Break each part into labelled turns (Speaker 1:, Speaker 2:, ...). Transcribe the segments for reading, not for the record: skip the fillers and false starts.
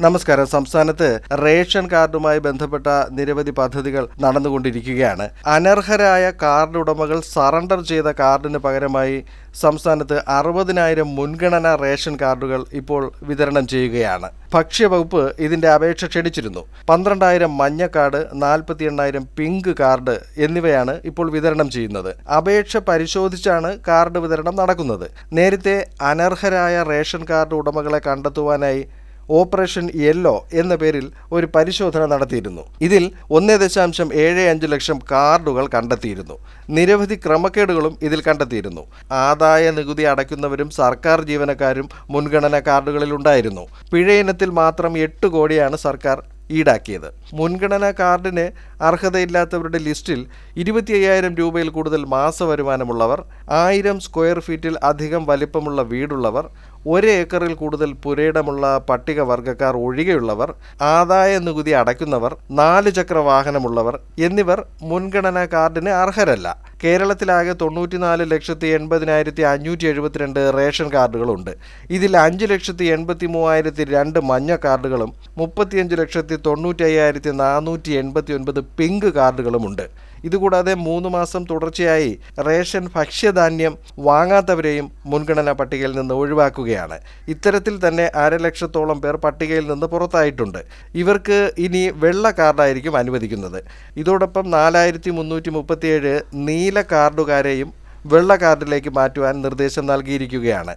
Speaker 1: നമസ്കാരം. സംസ്ഥാനത്ത് റേഷൻ കാർഡുമായി ബന്ധപ്പെട്ട നിരവധി പദ്ധതികൾ നടന്നുകൊണ്ടിരിക്കുകയാണ്. അനർഹരായ കാർഡ് ഉടമകൾ സറണ്ടർ ചെയ്ത കാർഡിന് പകരമായി സംസ്ഥാനത്ത് 60,000 മുൻഗണനാ റേഷൻ കാർഡുകൾ ഇപ്പോൾ വിതരണം ചെയ്യുകയാണ്. ഭക്ഷ്യവകുപ്പ് ഇതിന്റെ അപേക്ഷ ക്ഷണിച്ചിരുന്നു. 12,000 മഞ്ഞ കാർഡ്, 48,000 പിങ്ക് കാർഡ് എന്നിവയാണ് ഇപ്പോൾ വിതരണം ചെയ്യുന്നത്. അപേക്ഷ പരിശോധിച്ചാണ് കാർഡ് വിതരണം നടക്കുന്നത്. നേരത്തെ അനർഹരായ റേഷൻ കാർഡ് ഉടമകളെ കണ്ടെത്തുവാനായി ഓപ്പറേഷൻ യെല്ലോ എന്ന പേരിൽ ഒരു പരിശോധന നടത്തിയിരുന്നു. ഇതിൽ 1.75 ലക്ഷം കാർഡുകൾ കണ്ടെത്തിയിരുന്നു. നിരവധി ക്രമക്കേടുകളും ഇതിൽ കണ്ടെത്തിയിരുന്നു. ആദായ നികുതി അടയ്ക്കുന്നവരും സർക്കാർ ജീവനക്കാരും മുൻഗണനാ കാർഡുകളിൽ ഉണ്ടായിരുന്നു. പിഴയിനത്തിൽ മാത്രം 8 കോടിയാണ് സർക്കാർ ഈടാക്കിയത്. മുൻഗണനാ കാർഡിന് അർഹതയില്ലാത്തവരുടെ ലിസ്റ്റിൽ 25,000 രൂപയിൽ കൂടുതൽ മാസവരുമാനമുള്ളവർ, 1000 സ്ക്വയർ ഫീറ്റിൽ അധികം വലിപ്പമുള്ള വീടുള്ളവർ, 1 ഏക്കറിൽ കൂടുതൽ പുരയിടമുള്ള പട്ടികവർഗക്കാർ ഒഴികെയുള്ളവർ, ആദായ നികുതി അടയ്ക്കുന്നവർ, 4 ചക്ര വാഹനമുള്ളവർ എന്നിവർ മുൻഗണനാ കാർഡിന് അർഹരല്ല. കേരളത്തിലാകെ 94,80,572 റേഷൻ കാർഡുകളുണ്ട്. ഇതിൽ 5,83,002 മഞ്ഞ കാർഡുകളും 35,95,489 പിങ്ക് കാർഡുകളുമുണ്ട്. ഇതുകൂടാതെ 3 മാസം തുടർച്ചയായി റേഷൻ ഭക്ഷ്യധാന്യം വാങ്ങാത്തവരെയും മുൻഗണനാ പട്ടികയിൽ നിന്ന് ഒഴിവാക്കുകയാണ്. ഇത്തരത്തിൽ തന്നെ 1,00,000-ഓളം പേർ പട്ടികയിൽ നിന്ന് പുറത്തായിട്ടുണ്ട്. ഇവർക്ക് ഇനി വെള്ള കാർഡായിരിക്കും അനുവദിക്കുന്നത്. ഇതോടൊപ്പം 4,337 നീല കാർഡുകാരെയും വെള്ള കാർഡിലേക്ക് മാറ്റുവാൻ നിർദ്ദേശം നൽകിയിരിക്കുകയാണ്.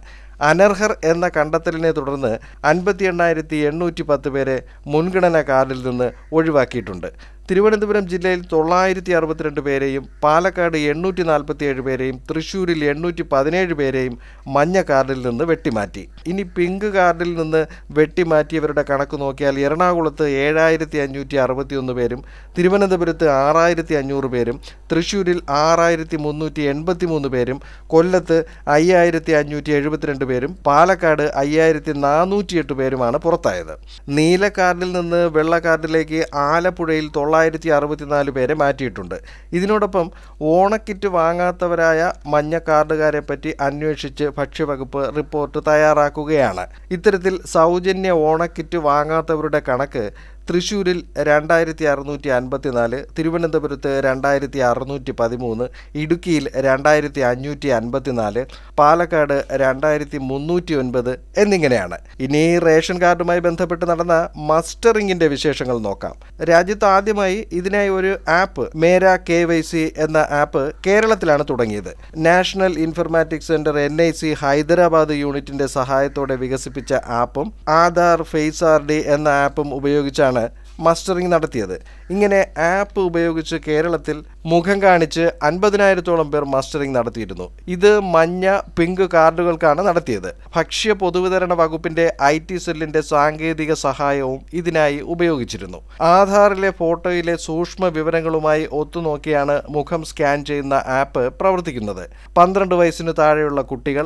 Speaker 1: അനർഹർ എന്ന കണ്ടെത്തലിനെ തുടർന്ന് 58,810 പേരെ മുൻഗണനാ കാർഡിൽ നിന്ന് ഒഴിവാക്കിയിട്ടുണ്ട്. തിരുവനന്തപുരം ജില്ലയിൽ 962 പേരെയും, പാലക്കാട് 847 പേരെയും, തൃശ്ശൂരിൽ 817 പേരെയും മഞ്ഞ കാർഡിൽ നിന്ന് വെട്ടിമാറ്റി. ഇനി പിങ്ക് കാർഡിൽ നിന്ന് വെട്ടിമാറ്റിയവരുടെ കണക്ക് നോക്കിയാൽ എറണാകുളത്ത് 7,561 പേരും, തിരുവനന്തപുരത്ത് 6,500 പേരും, തൃശ്ശൂരിൽ 6,383 പേരും, കൊല്ലത്ത് 5,572 പേരും, പാലക്കാട് 5,408 പേരുമാണ് പുറത്തായത്. നീല കാർഡിൽ നിന്ന് വെള്ള കാർഡിലേക്ക് ആലപ്പുഴയിൽ 964 പേരെ മാറ്റിയിട്ടുണ്ട്. ഇതിനോടൊപ്പം ഓണക്കിറ്റ് വാങ്ങാത്തവരായ മഞ്ഞ കാർഡുകാരെ പറ്റി അന്വേഷിച്ച് ഭക്ഷ്യവകുപ്പ് റിപ്പോർട്ട് തയ്യാറാക്കുകയാണ്. ഇത്തരത്തിൽ സൗജന്യ ഓണക്കിറ്റ് വാങ്ങാത്തവരുടെ കണക്ക് തൃശ്ശൂരിൽ 2,654, തിരുവനന്തപുരത്ത് 2,613, ഇടുക്കിയിൽ 2,554, പാലക്കാട് 2,309 എന്നിങ്ങനെയാണ്. ഇനി റേഷൻ കാർഡുമായി ബന്ധപ്പെട്ട് നടന്ന മസ്റ്ററിങ്ങിന്റെ വിശേഷങ്ങൾ നോക്കാം. രാജ്യത്ത് ആദ്യമായി ഇതിനായി ഒരു ആപ്പ്, മേരാ KYC എന്ന ആപ്പ് കേരളത്തിലാണ് തുടങ്ങിയത്. National informatics centre NIC Hyderabad യൂണിറ്റിന്റെ സഹായത്തോടെ വികസിപ്പിച്ച ആപ്പും ആധാർ ഫേസ് ID എന്ന ആപ്പും ഉപയോഗിച്ചാണ് മസ്റ്ററിംഗ് നടത്തിയത്. ഇങ്ങനെ ആപ്പ് ഉപയോഗിച്ച് കേരളത്തിൽ മുഖം കാണിച്ച് 50,000-ഓളം പേർ മസ്റ്ററിംഗ് നടത്തിയിരുന്നു. ഇത് മഞ്ഞ, പിങ്ക് കാർഡുകൾക്കാണ് നടത്തിയത്. ഭക്ഷ്യ പൊതുവിതരണ വകുപ്പിന്റെ IT സെല്ലിന്റെ സാങ്കേതിക സഹായവും ഇതിനായി ഉപയോഗിച്ചിരുന്നു. ആധാറിലെ ഫോട്ടോയിലെ സൂക്ഷ്മ വിവരങ്ങളുമായി ഒത്തുനോക്കിയാണ് മുഖം സ്കാൻ ചെയ്യുന്ന ആപ്പ് പ്രവർത്തിക്കുന്നത്. 12 വയസ്സിന് താഴെയുള്ള കുട്ടികൾ,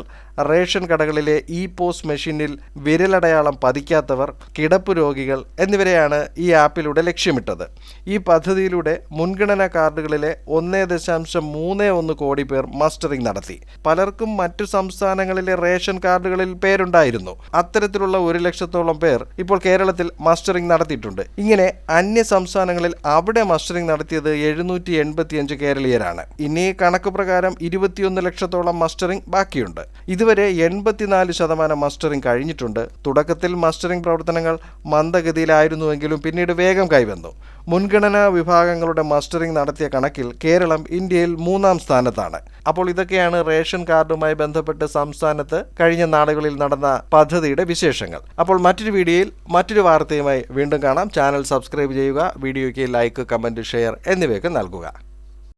Speaker 1: റേഷൻ കടകളിലെ POS മെഷീനിൽ വിരലടയാളം പതിക്കാത്തവർ, കിടപ്പ് രോഗികൾ എന്നിവരെയാണ് ഈ ആപ്പിലൂടെ ലക്ഷ്യമിട്ടത്. ഈ പദ്ധതിയിലൂടെ മുൻഗണനാ കാർഡുകളിലെ 1.31 കോടി പേർ മസ്റ്ററിംഗ് നടത്തി. പലർക്കും മറ്റു സംസ്ഥാനങ്ങളിലെ റേഷൻ കാർഡുകളിൽ പേരുണ്ടായിരുന്നു. അത്തരത്തിലുള്ള 1,00,000-ഓളം പേർ ഇപ്പോൾ കേരളത്തിൽ മസ്റ്ററിംഗ് നടത്തിയിട്ടുണ്ട്. ഇങ്ങനെ അന്യ സംസ്ഥാനങ്ങളിൽ അവിടെ മസ്റ്ററിംഗ് നടത്തിയത് 785 കേരളീയരാണ്. ഇനി കണക്ക് പ്രകാരം 21 ലക്ഷത്തോളം മസ്റ്ററിംഗ് ബാക്കിയുണ്ട്. ഇതുവരെ 84% മസ്റ്ററിംഗ് കഴിഞ്ഞിട്ടുണ്ട്. തുടക്കത്തിൽ മസ്റ്ററിംഗ് പ്രവർത്തനങ്ങൾ മന്ദഗതിയിലായിരുന്നുവെങ്കിലും പിന്നീട് വേഗം കൈവന്നു. മുൻഗണനാ വിഭാഗങ്ങളുടെ മസ്റ്ററിംഗ് നടത്തിയ കണക്കിൽ കേരളം ഇന്ത്യയിൽ 3-ാം സ്ഥാനത്താണ്. അപ്പോൾ ഇതൊക്കെയാണ് റേഷൻ കാർഡുമായി ബന്ധപ്പെട്ട് സംസ്ഥാനത്ത് കഴിഞ്ഞ നാളുകളിൽ നടന്ന പദ്ധതിയുടെ വിശേഷങ്ങൾ. അപ്പോൾ മറ്റൊരു വീഡിയോയിൽ മറ്റൊരു വാർത്തയുമായി വീണ്ടും കാണാം. ചാനൽ സബ്സ്ക്രൈബ് ചെയ്യുക, വീഡിയോയ്ക്ക് ലൈക്ക്, കമൻറ്റ്, ഷെയർ എന്നിവയൊക്കെ നൽകുക.